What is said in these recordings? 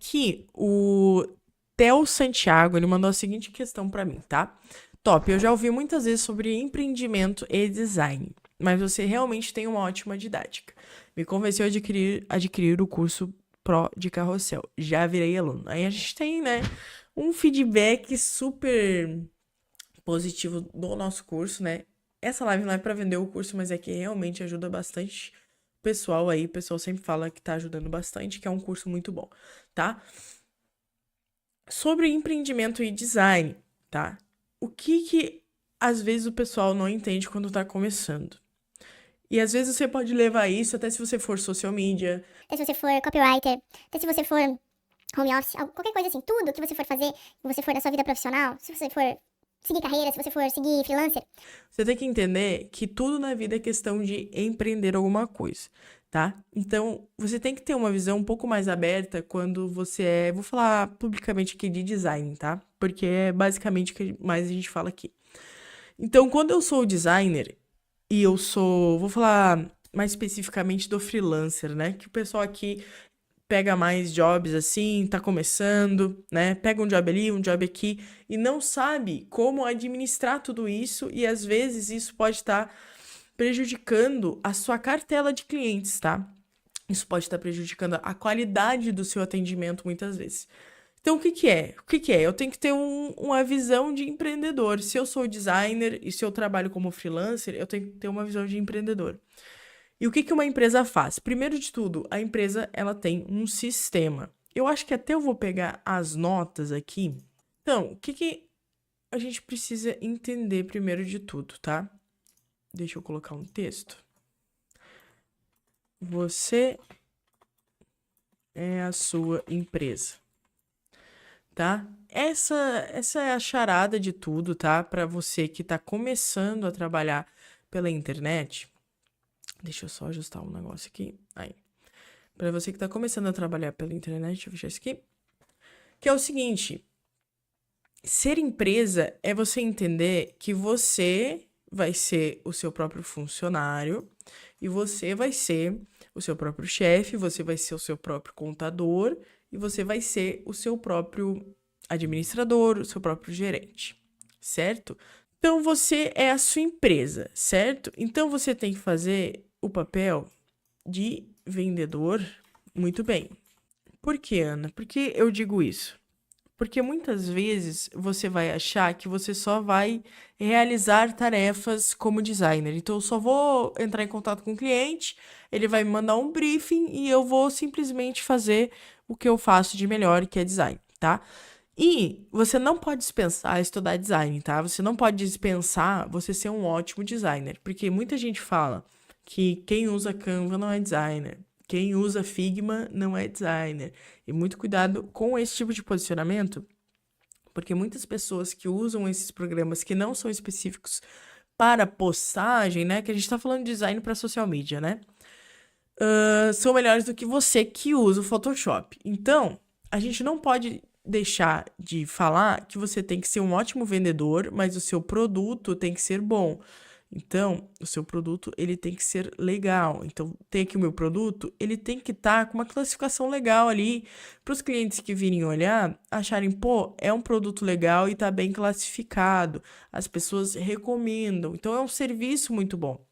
Aqui, o Theo Santiago, ele mandou a seguinte questão pra mim, tá? Top, eu já ouvi muitas vezes sobre empreendimento e design, mas você realmente tem uma ótima didática. Me convenceu a adquirir o curso Pro de Carrossel. Já virei aluno. Aí a gente tem, né, um feedback super positivo do nosso curso, né? Essa live não é pra vender o curso, mas é que realmente ajuda bastante o pessoal aí. O pessoal sempre fala que tá ajudando bastante, que é um curso muito bom, tá? Sobre empreendimento e design, tá? O que às vezes o pessoal não entende quando tá começando? E às vezes você pode levar isso até se você for social media. Até se você for copywriter, até se você for home office, qualquer coisa assim, tudo que você for fazer, que você for na sua vida profissional, se você for seguir carreira, se você for seguir freelancer. Você tem que entender que tudo na vida é questão de empreender alguma coisa, tá? Então, você tem que ter uma visão um pouco mais aberta quando você é, vou falar publicamente aqui de design, tá? Porque é basicamente o que mais a gente fala aqui. Então, quando eu sou designer e eu sou, vou falar mais especificamente do freelancer, né? Que o pessoal aqui pega mais jobs assim, tá começando, né? Pega um job ali, um job aqui e não sabe como administrar tudo isso e às vezes isso pode estar prejudicando a sua cartela de clientes, tá? Isso pode estar prejudicando a qualidade do seu atendimento muitas vezes. Então, o que que é? O que que é? Eu tenho que ter uma visão de empreendedor. Se eu sou designer e se eu trabalho como freelancer, eu tenho que ter uma visão de empreendedor. E o que que uma empresa faz? Primeiro de tudo, a empresa ela tem um sistema. Eu acho que até eu vou pegar as notas aqui. Então, o que que a gente precisa entender primeiro de tudo, tá? Deixa eu colocar um texto. Você é a sua empresa, tá? Essa é a charada de tudo, tá? Para você que tá começando a trabalhar pela internet. Deixa eu só ajustar um negócio aqui. Aí. Para você que tá começando a trabalhar pela internet, deixa eu fechar isso aqui. Que é o seguinte: ser empresa é você entender que você vai ser o seu próprio funcionário e você vai ser o seu próprio chefe, você vai ser o seu próprio contador e você vai ser o seu próprio administrador, o seu próprio gerente, certo? Então você é a sua empresa, certo? Então você tem que fazer o papel de vendedor muito bem. Por que, Ana? Por que eu digo isso? Porque muitas vezes você vai achar que você só vai realizar tarefas como designer. Então, eu só vou entrar em contato com o cliente, ele vai me mandar um briefing e eu vou simplesmente fazer o que eu faço de melhor, que é design, tá? E você não pode dispensar estudar design, tá? Você não pode dispensar você ser um ótimo designer, porque muita gente fala que quem usa Canva não é designer, quem usa Figma não é designer. E muito cuidado com esse tipo de posicionamento, porque muitas pessoas que usam esses programas que não são específicos para postagem, né? Que a gente tá falando de design para social media, né? São melhores do que você que usa o Photoshop. Então, a gente não pode deixar de falar que você tem que ser um ótimo vendedor, mas o seu produto tem que ser bom. Então, o seu produto ele tem que ser legal. Então, tem aqui o meu produto, ele tem que estar com uma classificação legal ali para os clientes que virem olhar, acharem, pô, é um produto legal e tá bem classificado. As pessoas recomendam. Então, é um serviço muito bom,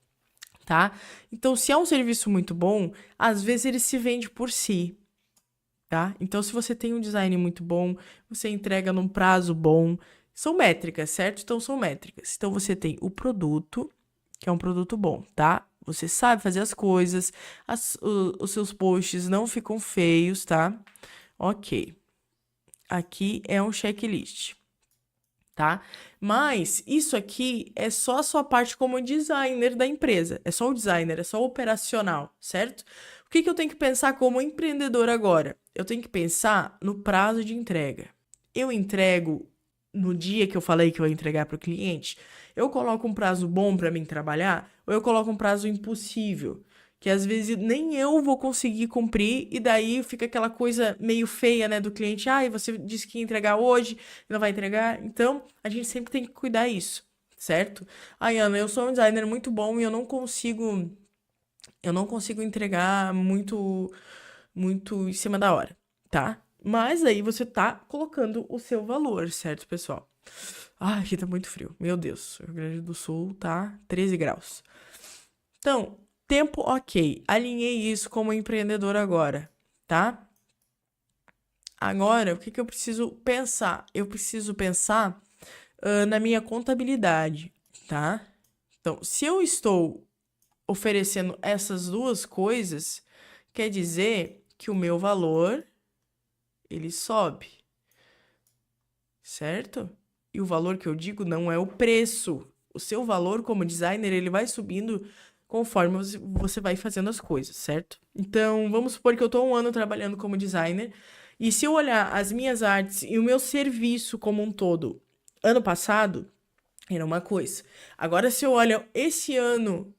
tá? Então, se é um serviço muito bom, às vezes ele se vende por si, tá? Então, se você tem um design muito bom, você entrega num prazo bom, são métricas, certo? Então, são métricas. Então, você tem o produto, que é um produto bom, tá? Você sabe fazer as coisas, os seus posts não ficam feios, tá? Ok. Aqui é um checklist, tá? Mas isso aqui é só a sua parte como designer da empresa. É só o designer, é só o operacional, certo? O que que eu tenho que pensar como empreendedor agora? Eu tenho que pensar no prazo de entrega. Eu entrego no dia que eu falei que eu ia entregar para o cliente? Eu coloco um prazo bom para mim trabalhar ou eu coloco um prazo impossível? Que às vezes nem eu vou conseguir cumprir e daí fica aquela coisa meio feia, né, do cliente. Ai, você disse que ia entregar hoje, não vai entregar. Então, a gente sempre tem que cuidar isso, certo? Ai, Ana, eu sou um designer muito bom e eu não consigo entregar muito em cima da hora, tá? Mas aí você tá colocando o seu valor, certo, pessoal? Ai, aqui tá muito frio. Meu Deus, o Rio Grande do Sul tá 13 graus. Então, tempo ok. Alinhei isso como empreendedor agora, tá? Agora, o que eu preciso pensar? Eu preciso pensar na minha contabilidade, tá? Então, se eu estou oferecendo essas duas coisas, quer dizer que o meu valor, ele sobe, certo? E o valor que eu digo não é o preço. O seu valor como designer, ele vai subindo conforme você vai fazendo as coisas, certo? Então, vamos supor que eu tô 1 ano trabalhando como designer, e se eu olhar as minhas artes e o meu serviço como um todo, ano passado, era uma coisa. Agora, se eu olho esse ano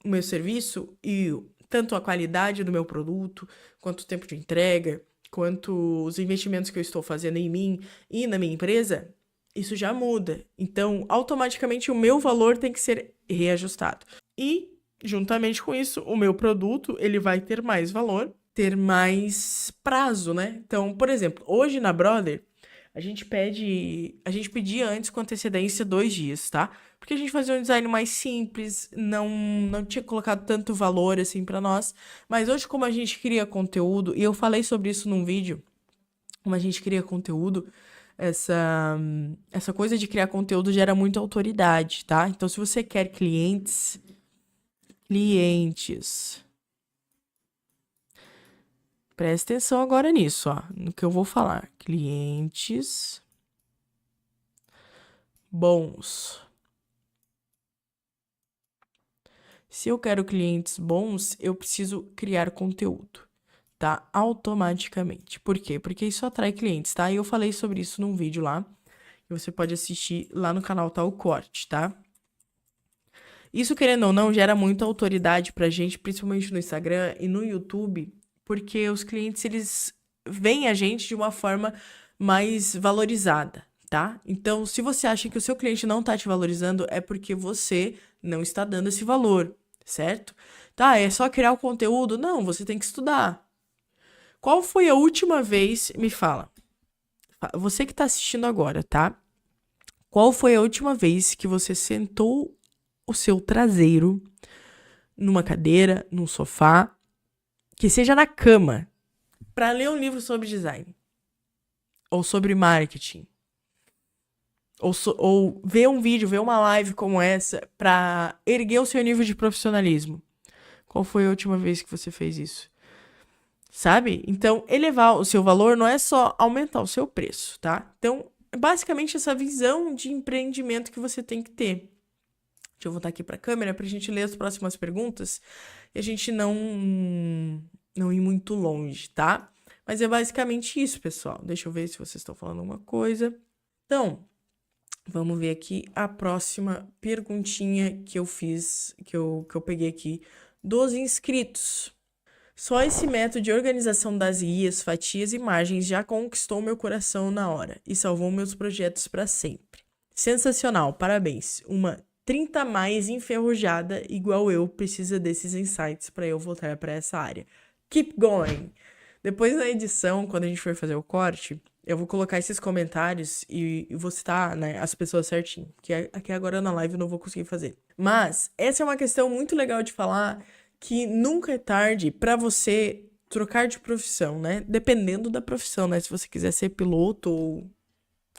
o meu serviço e tanto a qualidade do meu produto, quanto o tempo de entrega, quanto os investimentos que eu estou fazendo em mim e na minha empresa, isso já muda. Então, automaticamente o meu valor tem que ser reajustado. E, juntamente com isso, o meu produto, ele vai ter mais valor, ter mais prazo, né? Então, por exemplo, hoje na Brother, a gente pedia antes com antecedência 2 dias, tá? Porque a gente fazia um design mais simples, não tinha colocado tanto valor assim pra nós. Mas hoje, como a gente cria conteúdo, e eu falei sobre isso num vídeo, como a gente cria conteúdo, essa coisa de criar conteúdo gera muita autoridade, tá? Então, se você quer clientes, presta atenção agora nisso, ó, no que eu vou falar. Clientes bons. Se eu quero clientes bons, eu preciso criar conteúdo, tá? Automaticamente. Por quê? Porque isso atrai clientes, tá? E eu falei sobre isso num vídeo lá. E você pode assistir lá no canal, tá? O corte, tá? Isso, querendo ou não, gera muita autoridade pra gente, principalmente no Instagram e no YouTube, porque os clientes, eles veem a gente de uma forma mais valorizada, tá? Então, se você acha que o seu cliente não tá te valorizando, é porque você não está dando esse valor, certo? Tá, é só criar o conteúdo? Não, você tem que estudar. Qual foi a última vez, me fala, você que tá assistindo agora, tá? Qual foi a última vez que você sentou o seu traseiro numa cadeira, num sofá, que seja na cama, para ler um livro sobre design? Ou sobre marketing? Ou ver um vídeo, ver uma live como essa para erguer o seu nível de profissionalismo? Qual foi a última vez que você fez isso? Sabe? Então, elevar o seu valor não é só aumentar o seu preço, tá? Então, é basicamente essa visão de empreendimento que você tem que ter. Deixa eu voltar aqui para a câmera pra gente ler as próximas perguntas e a gente não ir muito longe, tá? Mas é basicamente isso, pessoal. Deixa eu ver se vocês estão falando alguma coisa. Então, vamos ver aqui a próxima perguntinha que eu fiz, que eu peguei aqui dos inscritos. Só esse método de organização das guias, fatias e margens já conquistou meu coração na hora e salvou meus projetos para sempre. Sensacional, parabéns. Uma 30 mais enferrujada igual eu precisa desses insights para eu voltar para essa área. Keep going! Depois na edição, quando a gente for fazer o corte, eu vou colocar esses comentários e vou citar, né, as pessoas certinho. Que aqui agora na live eu não vou conseguir fazer. Mas essa é uma questão muito legal de falar, que nunca é tarde para você trocar de profissão, né? Dependendo da profissão, né? Se você quiser ser piloto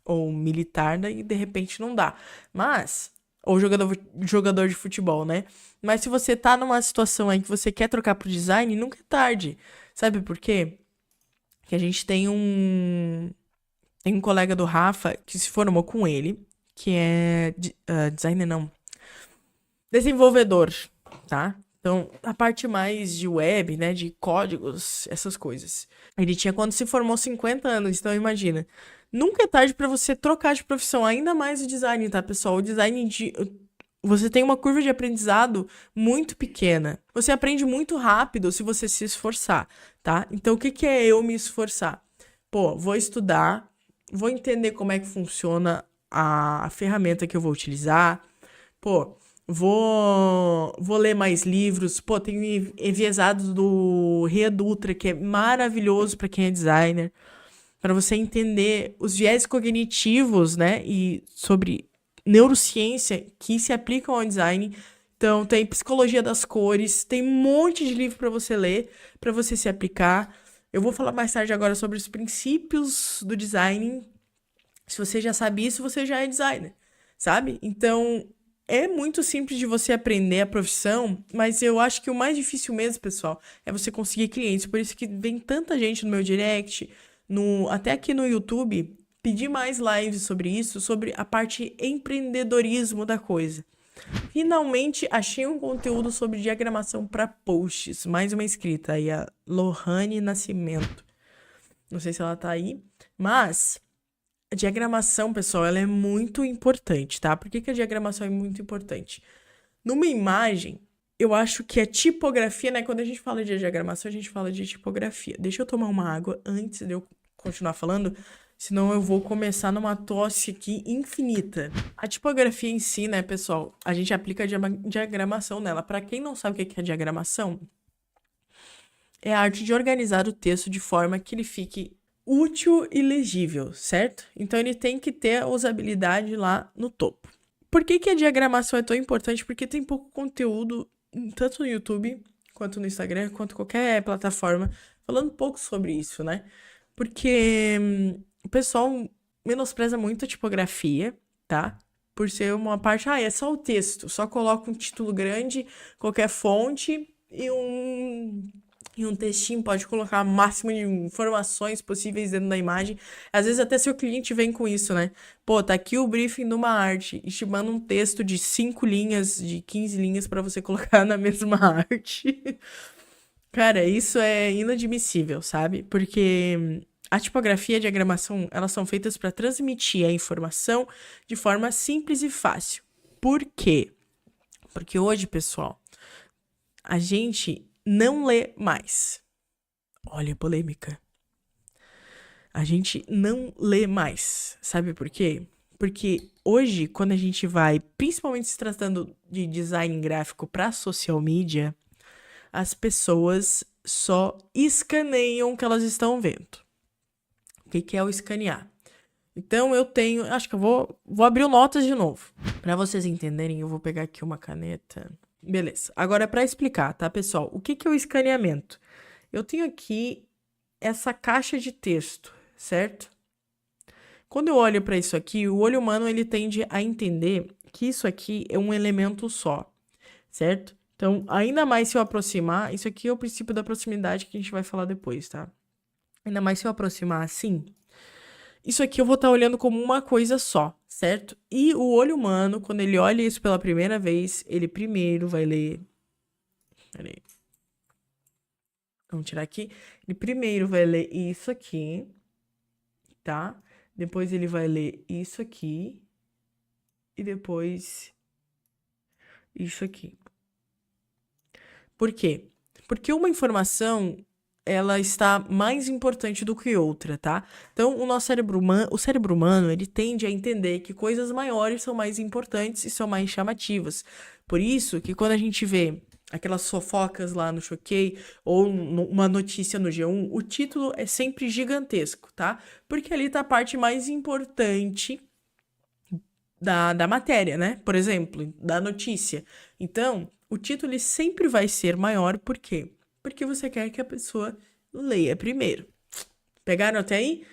ou militar, daí de repente não dá. Mas, ou jogador de futebol, né? Mas se você tá numa situação aí que você quer trocar pro design, nunca é tarde. Sabe por quê? Que a gente tem um colega do Rafa que se formou com ele, que é designer não, desenvolvedor, tá? Então, a parte mais de web, né, de códigos, essas coisas. Ele tinha, quando se formou, 50 anos, então imagina. Nunca é tarde pra você trocar de profissão, ainda mais o design, tá, pessoal? O design você tem uma curva de aprendizado muito pequena. Você aprende muito rápido se você se esforçar, tá? Então, o que é eu me esforçar? Pô, vou estudar, vou entender como é que funciona a ferramenta que eu vou utilizar. Pô, vou ler mais livros. Pô, tem enviesados do Ria Dutra, que é maravilhoso pra quem é designer. para você entender os viés cognitivos, né, e sobre neurociência que se aplicam ao design. Então, tem psicologia das cores, tem um monte de livro para você ler, para você se aplicar. Eu vou falar mais tarde agora sobre os princípios do design. Se você já sabe isso, você já é designer, sabe? Então, é muito simples de você aprender a profissão, mas eu acho que o mais difícil mesmo, pessoal, é você conseguir clientes. Por isso que vem tanta gente no meu direct, até aqui no YouTube, pedir mais lives sobre isso, sobre a parte empreendedorismo da coisa. Finalmente achei um conteúdo sobre diagramação para posts. Mais uma inscrita aí, a Lohane Nascimento. Não sei se ela tá aí, mas a diagramação, pessoal, ela é muito importante, tá? Por que a diagramação é muito importante? Numa imagem, eu acho que a tipografia, né? Quando a gente fala de diagramação, a gente fala de tipografia. Deixa eu tomar uma água antes de eu continuar falando, senão eu vou começar numa tosse aqui infinita. A tipografia em si, né, pessoal, a gente aplica a diagramação nela. Para quem não sabe o que é diagramação, é a arte de organizar o texto de forma que ele fique útil e legível, certo? Então ele tem que ter a usabilidade lá no topo. Por que a diagramação é tão importante? Porque tem pouco conteúdo, tanto no YouTube, quanto no Instagram, quanto qualquer plataforma, falando pouco sobre isso, né? Porque o pessoal menospreza muito a tipografia, tá? Por ser uma parte, é só o texto, só coloca um título grande, qualquer fonte e um textinho, pode colocar o máximo de informações possíveis dentro da imagem. Às vezes até seu cliente vem com isso, né? Pô, tá aqui o briefing de uma arte e te manda um texto de 5 linhas, de 15 linhas pra você colocar na mesma arte. Cara, isso é inadmissível, sabe? Porque a tipografia e a diagramação, elas são feitas para transmitir a informação de forma simples e fácil. Por quê? Porque hoje, pessoal, a gente não lê mais. Olha a polêmica. A gente não lê mais. Sabe por quê? Porque hoje, quando a gente vai, principalmente se tratando de design gráfico para social media, as pessoas só escaneiam o que elas estão vendo. O que é o escanear? Então eu tenho, acho que eu vou abrir o notas de novo. Para vocês entenderem, eu vou pegar aqui uma caneta. Beleza. Agora para explicar, tá, pessoal? O que é o escaneamento? Eu tenho aqui essa caixa de texto, certo? Quando eu olho para isso aqui, o olho humano ele tende a entender que isso aqui é um elemento só, certo? Então, ainda mais se eu aproximar, isso aqui é o princípio da proximidade que a gente vai falar depois, tá? Ainda mais se eu aproximar assim, isso aqui eu vou estar olhando como uma coisa só, certo? E o olho humano, quando ele olha isso pela primeira vez, ele primeiro vai ler... Peraí. Vamos tirar aqui. Ele primeiro vai ler isso aqui, tá? Depois ele vai ler isso aqui. E depois isso aqui. Por quê? Porque uma informação, ela está mais importante do que outra, tá? Então, o cérebro humano, ele tende a entender que coisas maiores são mais importantes e são mais chamativas. Por isso que quando a gente vê aquelas fofocas lá no Choquei ou uma notícia no G1, o título é sempre gigantesco, tá? Porque ali tá a parte mais importante da matéria, né? Por exemplo, da notícia. Então, o título ele sempre vai ser maior, por quê? Porque você quer que a pessoa leia primeiro. Pegaram até aí?